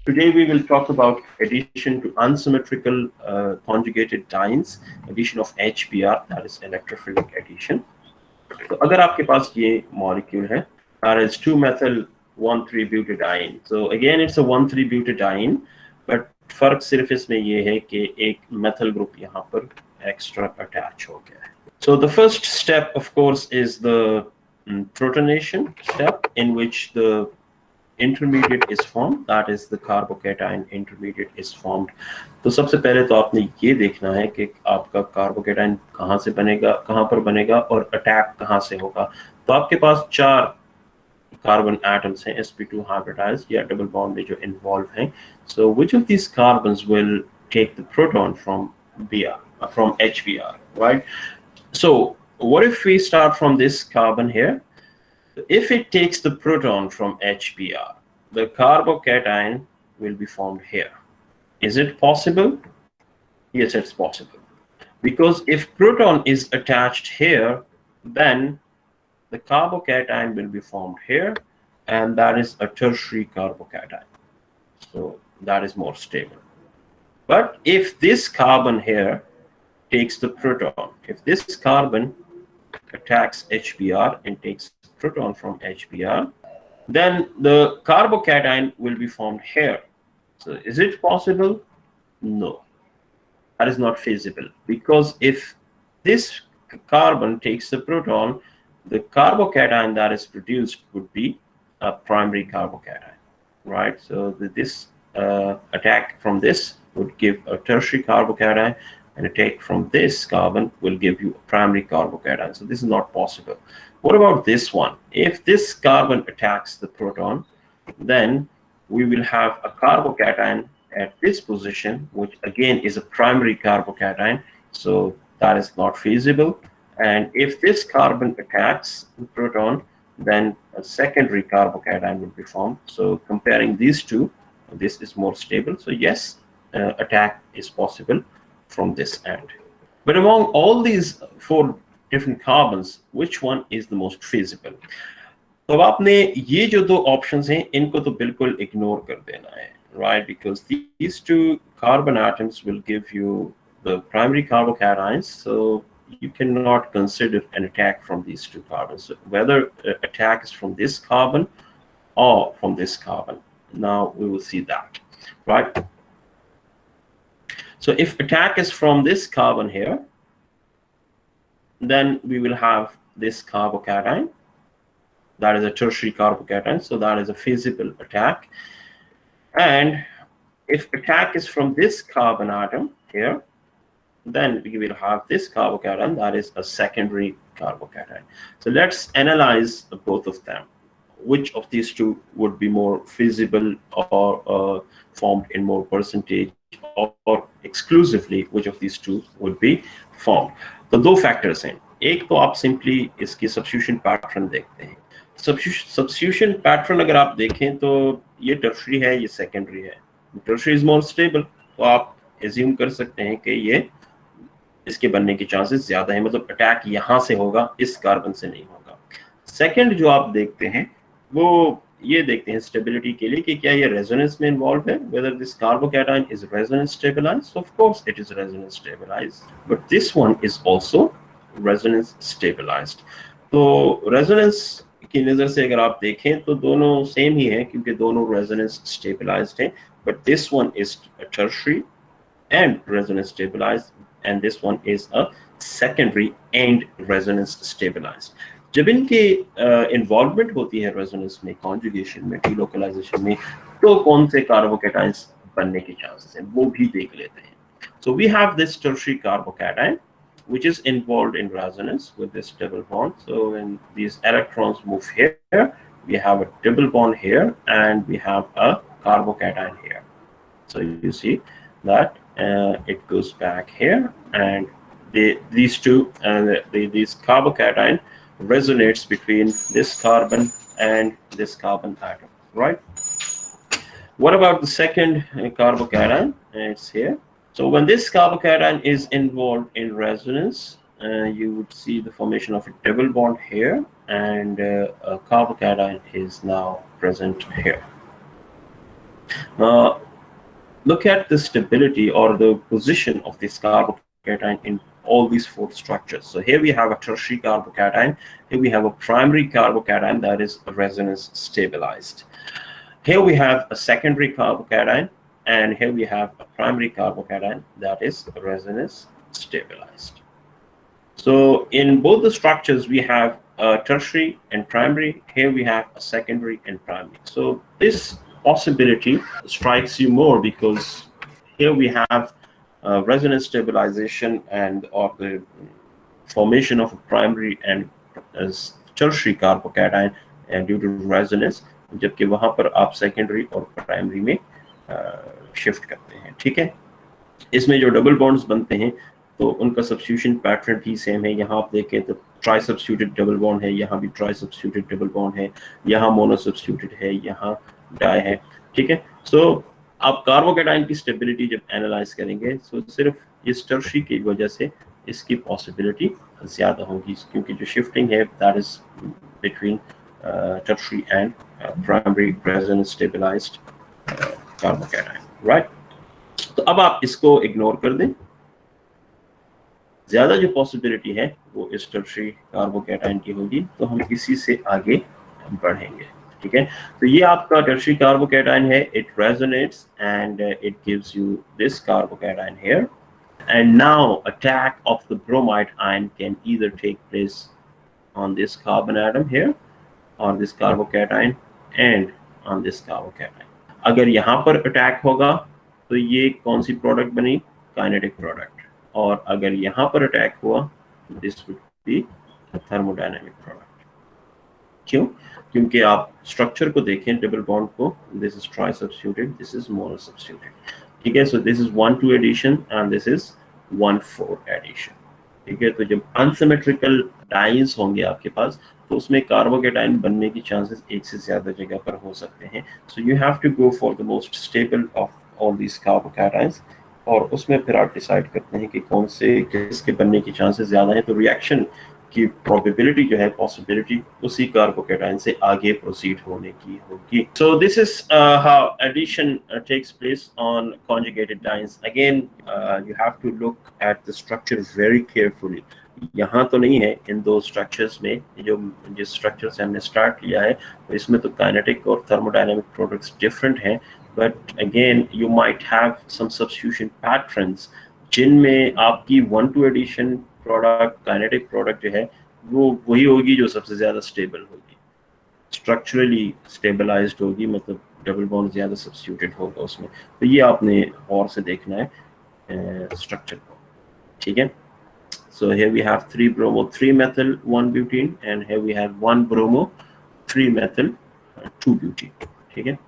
Today we will talk about addition to unsymmetrical conjugated dienes, addition of HBr, that is electrophilic addition. तो अगर आपके पास ये molecule है, that is 2-methyl-1,3-butadiene. So again it's a 1,3-butadiene, but फर्क सिर्फ इसमें ये है कि एक methyl group यहाँ पर extra attach हो गया है. So the first step, of course, is the protonation step, in which the intermediate is formed, that is the carbocation intermediate is formed. तो सबसे पहले तो आपने ये देखना है कि आपका carbocation कहाँ से बनेगा, कहाँ पर बनेगा और अटैक कहाँ से होगा. तो आपके पास 4 कार्बन एटम्स हैं sp2 hybridized या डबल बॉन्ड में जो इन्वॉल्व हैं. So which of these carbons will take the proton from HBr, right? So what if we start from this carbon here? If it takes the proton from HBr, the carbocation will be formed here. Is it possible? Yes, it's possible. Because if proton is attached here, then the carbocation will be formed here, and that is a tertiary carbocation. So that is more stable. But if this carbon here takes the proton, if this carbon attacks HBr and takes proton from HBr, then the carbocation will be formed here. So is it possible? No, that is not feasible, because if this carbon takes the proton, the carbocation that is produced would be a primary carbocation, right? So this attack from this would give a tertiary carbocation, and attack from this carbon will give you a primary carbocation. So this is not possible. What about this one? If this carbon attacks the proton, then we will have a carbocation at this position, which again is a primary carbocation. So that is not feasible. And if this carbon attacks the proton, then a secondary carbocation will be formed. So comparing these two, this is more stable. So yes, attack is possible from this end. But among all these 4 different carbons, which one is the most feasible? तो अब आपने ये जो 2 options हैं, इनको तो बिल्कुल ignore कर देना है, right? Because these 2 carbon atoms will give you the primary carbocations, so you cannot consider an attack from these 2 carbons. So whether attack is from this carbon or from this carbon. Now we will see that, right? So if attack is from this carbon here, then we will have this carbocation. That is a tertiary carbocation, so that is a feasible attack. And if attack is from this carbon atom here, then we will have this carbocation, that is a secondary carbocation. So let's analyze both of them. Which of these 2 would be more feasible or formed in more percentage, or exclusively which of these 2 would be formed? तो 2 factors हैं. एक तो आप simply इसकी substitution pattern देखते हैं. Substitution pattern अगर आप देखें तो ये tertiary है, ये secondary है. Tertiary is more stable, तो आप assume कर सकते हैं कि ये इसके बनने के chances ज़्यादा हैं, मतलब attack यहाँ से होगा, इस कार्बन से नहीं होगा. Second जो आप देखते हैं वो ये देखते हैं स्टेबिलिटी के लिए कि क्या ये रेजोनेंस में इन्वॉल्व है, whether this carbocation is resonance stabilized. So of course it is resonance stabilized, but this one is also resonance stabilized. तो रेजोनेंस की नज़र से अगर आप देखें तो दोनों सेम ही हैं, क्योंकि दोनों रेजोनेंस स्टेबलाइज्ड हैं, but this one is a tertiary and resonance stabilized, and this one is a secondary and resonance stabilized. जब इनके इन्वॉल्वमेंट होती है रेजोनेंस में, कॉन्जुगेशन में, डिलोकलाइजेशन में, तो कौन से कार्बोकेटाइंस बनने के चांसेस हैं वो भी देख लेते हैं. So we have this tertiary carbocation which is involved in resonance with this double bond. So when these electrons move here, we have a double bond here and we have a carbocation here. So you see that it goes back here, and these 2 these carbocation resonates between this carbon and this carbon atom, right? What about the second carbocation? It's here. So when this carbocation is involved in resonance, you would see the formation of a double bond here, and a carbocation is now present here. Uh, Look at the stability or the position of this carbocation in all these four structures. So here we have a tertiary carbocation. Here we have a primary carbocation that is resonance stabilized. Here we have a secondary carbocation, and here we have a primary carbocation that is resonance stabilized. So in both the structures, we have a tertiary and primary. Here we have a secondary and primary. So this possibility strikes you more because here we have resonance stabilization and or the formation of a primary and tertiary carbocation and due to resonance, जबकि वहां पर आप secondary और primary में shift करते हैं. ठीक है, इसमें जो डबल बॉन्ड्स बनते हैं तो उनका सब्स्टिट्यूशन पैटर्न भी सेम है. यहाँ आप देखें तो ट्राई सब्स्टिट्यूटेड डबल बॉन्ड है, यहाँ भी ट्राई सब्स्टिट्यूटेड डबल बॉन्ड है, यहाँ मोनो सब्स्टिट्यूटेड है, यहाँ डाई है. ठीक है, सो आप कार्बोकेटाइन की स्टेबिलिटी जब एनालाइज करेंगे तो सिर्फ इस टर्शरी की वजह से इसकी पॉसिबिलिटी ज़्यादा होगी, क्योंकि जो शिफ्टिंग है that is between tertiary and primary resonance stabilized carbocation. Right, तो अब आप इसको इग्नोर कर दें. ज्यादा जो पॉसिबिलिटी है वो इस टर्शरी कार्बोकेटाइन की होगी, तो हम इसी से आगे बढ़ेंगे. ठीक है, तो ये आपका टर्शरी कार्बोकेटाइन है. It resonates and it gives you this carbocation here. And now attack of the bromide ion can either take place on this carbon atom here, on this carbocation and on this carbocation. अगर यहाँ पर attack होगा तो ये कौन सी product बनी? Kinetic product. और अगर यहाँ पर अटैक हुआ तो this would be thermodynamic product. क्यों? क्योंकि आप स्ट्रक्चर को देखें डबल बॉन्ड को. This is tri substituted, this is mono substituted. ठीक है, so this is 1,2 addition and this is 1,4 addition. ठीक है, तो जब अनसिमेट्रिकल डाइज होंगे आपके पास तो उसमें कार्बोकेटाइन बनने की चांसेस एक से ज्यादा जगह पर हो सकते हैं. So you have to go for the most stable of all these carbocations, और उसमें फिर आप डिसाइड करते हैं कि कौन से किसके बनने की चांसेस ज्यादा हैं. तो रिएक्शन की प्रोबेबिलिटी जो है, पॉसिबिलिटी उसी कार्बोकेटाइन से आगे प्रोसीड होने की होगी. So this is how addition takes place on conjugated dienes. Again you have to look at the structure very carefully. यहाँ तो नहीं है इन दो स्ट्रक्चर्स में, जो जिस स्ट्रक्चर से हमने स्टार्ट किया है तो इसमें तो काइनेटिक और थर्मोडायनामिक प्रोडक्ट्स डिफरेंट हैं. But again you might have some substitution patterns जिनमें आपकी 1,2 एडिशन प्रोडक्ट, काइनेटिक प्रोडक्ट जो है वो वही होगी जो सबसे ज्यादा स्टेबल होगी, स्ट्रक्चरली स्टेबलाइज्ड होगी, मतलब डबल बॉन्ड ज्यादा सब्स्टिट्यूटेड होगा उसमें. तो ये आपने और से देखना है स्ट्रक्चर को. ठीक है, so here we have 3 bromo 3 methyl 1 butene, and here we have 1 bromo 3 methyl 2 butene. ठीक है,